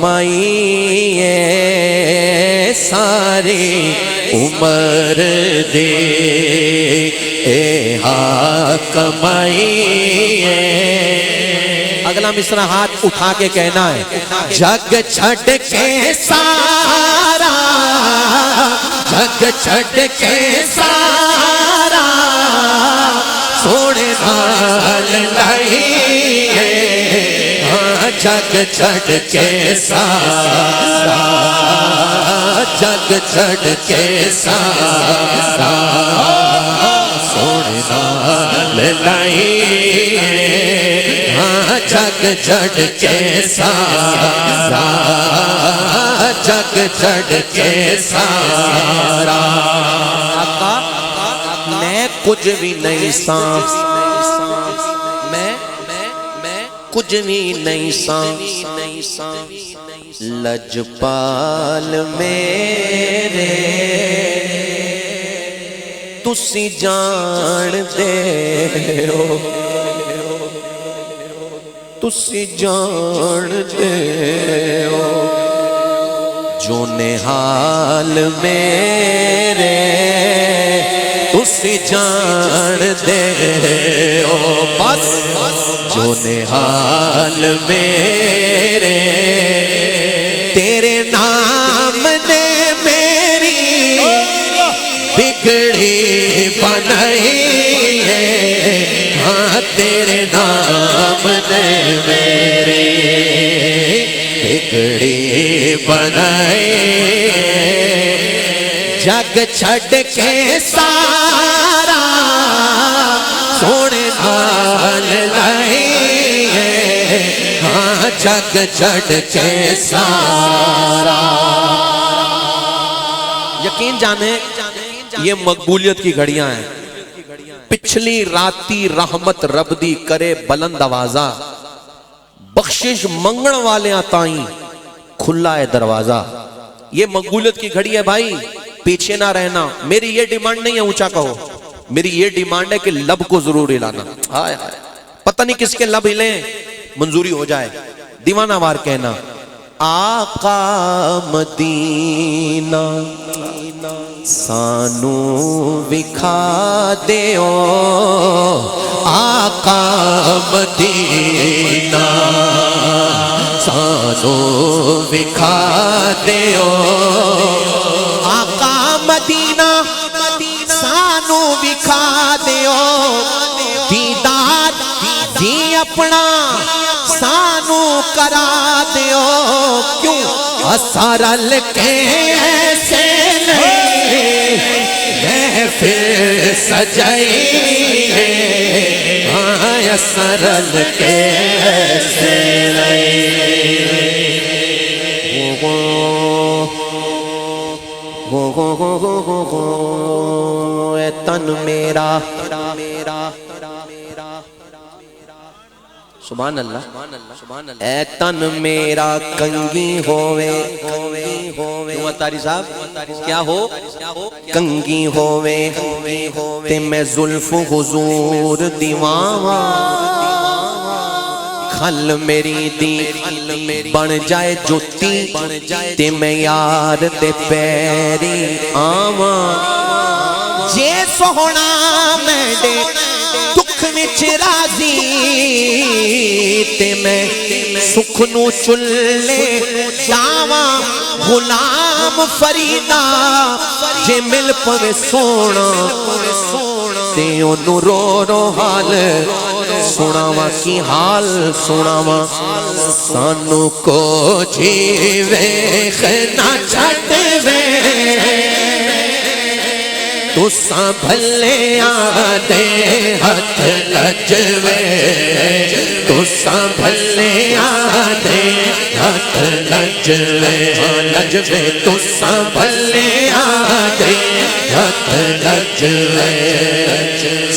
مائیے ساری عمر دے اے حاکمائیے. اگلا مصرع ہاتھ اٹھا کے کہنا ہے. جگ چھڑ کے سارا، جگ چھڑ کے سارا سونے نال لائیے. جگ چھڑ کے سارا، جگ چھڑ کے سارا سونے نال لائیے. جگ چھڑ کے سارا، جگ چھڑ کے سارا. میں کچھ بھی نہیں ساں، میں کچھ بھی نہیں ساں. لجپال میرے تسی جان دے ہو، تسی جان دے ہو. جو نحال میرے تسی جان دے ہو. بس جو نحال میرے تیرے نام نے میری بگڑی بنائی ہے. ہاں تیرے نام نے میری بگڑی بنائی. جگ چھڑ کے سارا سونے نال لائیے. ہاں جگ چھڑ کے سارا. یقین جانے یہ مقبولیت کی گھڑیاں ہیں. پچھلی راتی رحمت رب دی کرے بلند آوازہ، بخشش منگن والے تائیں کھلا ہے دروازہ. یہ مقبولیت کی گھڑی ہے بھائی، پیچھے نہ رہنا. میری یہ ڈیمانڈ نہیں ہے اونچا کہو، میری یہ ڈیمانڈ ہے کہ لب کو ضرور ہلانا. ہائے ہائے پتہ نہیں کس کے لب ہلیں منظوری ہو جائے. دیوانہ وار کہنا. آقا مدینہ سانو وکھا دیو، آقا مدینہ سانو وکھا دیو. آقا مدینہ سانو وکھا دیو. دیدار جی اپنا سانو کرا دیو. کیوں اسرل کے ایسے نہیں محفل سجائی ہے. ہاں اسرل کے ایسے نہیں. اے تن میرا سبحان اللہ. اے تن میرا کنگی ہووے، کیوں اتاری صاحب کیا ہو؟ کنگی ہووے تے میں زلف حضور دیواں. کھل میری دی بن جائے جوتی تے میں یار دے پیری آواں. جے سونا میں دے دکھ وچ راضی تے میں سکھ نو چلے جاواں. غلام فریدا جے مل پوے سونا تے اونوں رو رو حال سناواں. کی حال سناواں. سانو کو جیوے نہ چھڈ وے تساں بھلے آدے ہتھ لجوے. تساں بھلے آدے ہتھ لجوے. لجوے تساں بھلے آدے ہتھ لجوے.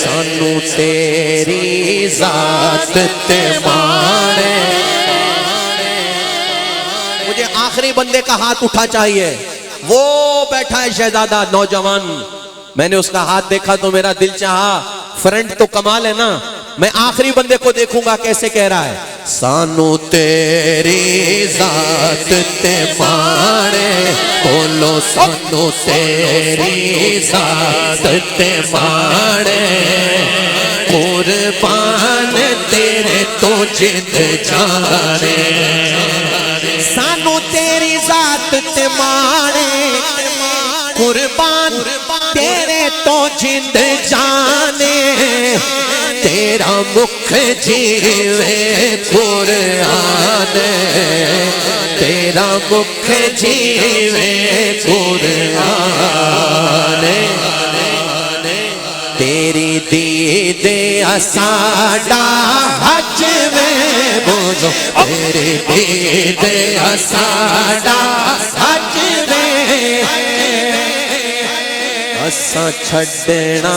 سانو تیری ذات تے مانے. مجھے آخری بندے کا ہاتھ اٹھا چاہیے. وہ بیٹھا ہے شہزادہ نوجوان، میں نے اس کا ہاتھ دیکھا تو میرا دل چاہا. فرنٹ تو کمال ہے نا. میں آخری بندے کو دیکھوں گا کیسے کہہ رہا ہے. سانو تیری ذات تے مانے بولو سانو تیری ذات تے مانے قربان تیرے تو جند جانے سانو تیری ذات تے مانے قربان تیرے تو جند جانے تیرا مکھ جیوے قرآن تیرا مکھ جیوے قرآن تیری دید اساڈا حج میں بولو تیری دید اساڈا حج میں اساں چھڈنا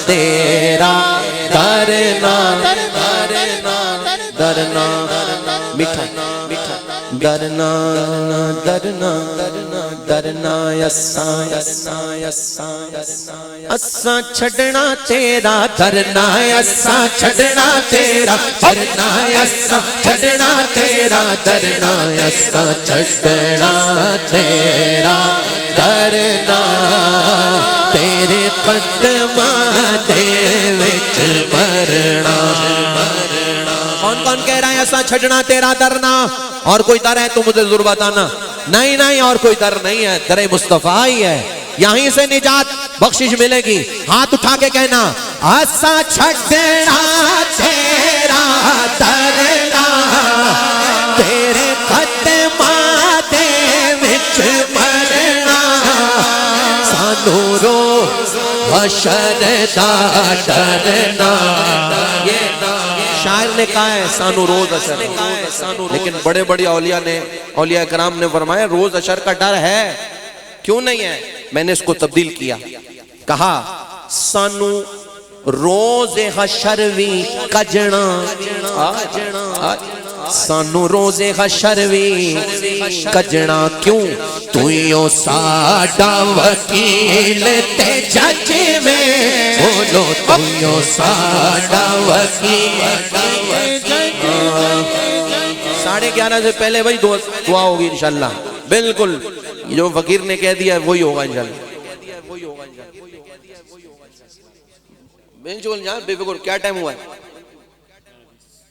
تیرا درنا درنا میٹھا درنا درنا درنا اساں چھڈنا تیرا درنا اساں چھڈنا تیرا درنا اساں چھڈنا تیرا درنا اساں چھڈنا تیرا درنا تیرے قدماں دے وچ مرنا کون کون کہہ رہا ہے ایسا چھڑنا تیرا درنا اور کوئی در ہے تو مجھے ضرور بتانا نہیں نہیں اور کوئی در نہیں ہے در مصطفیٰ ہی ہے یہیں سے نجات بخشش ملے گی ہاتھ اٹھا کے کہنا ایسا چھڑنا تیرا درنا تیرے قدماں دے وچ مرنا سانو رو حشر دا ڈرنا شاعر نے کہا ہے سانو روز اشر لیکن بڑے بڑے اولیاء کرام نے فرمایا روز اشر کا ڈر ہے کیوں نہیں ہے میں نے اس کو تبدیل کیا کہا سانو روز حشر وی کجنا سانو روز حشر وی کجنا کیوں تویوں ساڈا وکیل تے جج میں بولو تویوں ساڈا وکیل 11:30 سے پہلے بھائی دعا ہوگی انشاءاللہ بالکل جو فقیر نے کہہ دیا وہی ہوگا انشاءاللہ بے فکر کیا ٹائم ہوا ہے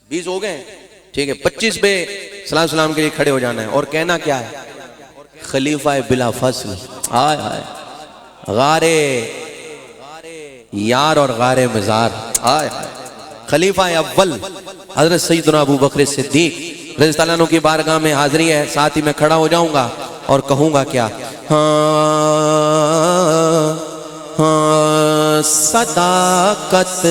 20 ہو گئے ٹھیک ہے 25 پہ سلام کے لیے کھڑے ہو جانا ہے اور کہنا کیا ہے خلیفہ بلا فصل آئے آئے غارے یار اور غارے مزار آئے آئے خلیفہ اول حضرت سیدنا ابو بکر صدیق رضی اللہ عنہ کی بارگاہ میں حاضری ہے ساتھ ہی میں کھڑا ہو جاؤں گا اور کہوں گا کیا صداقت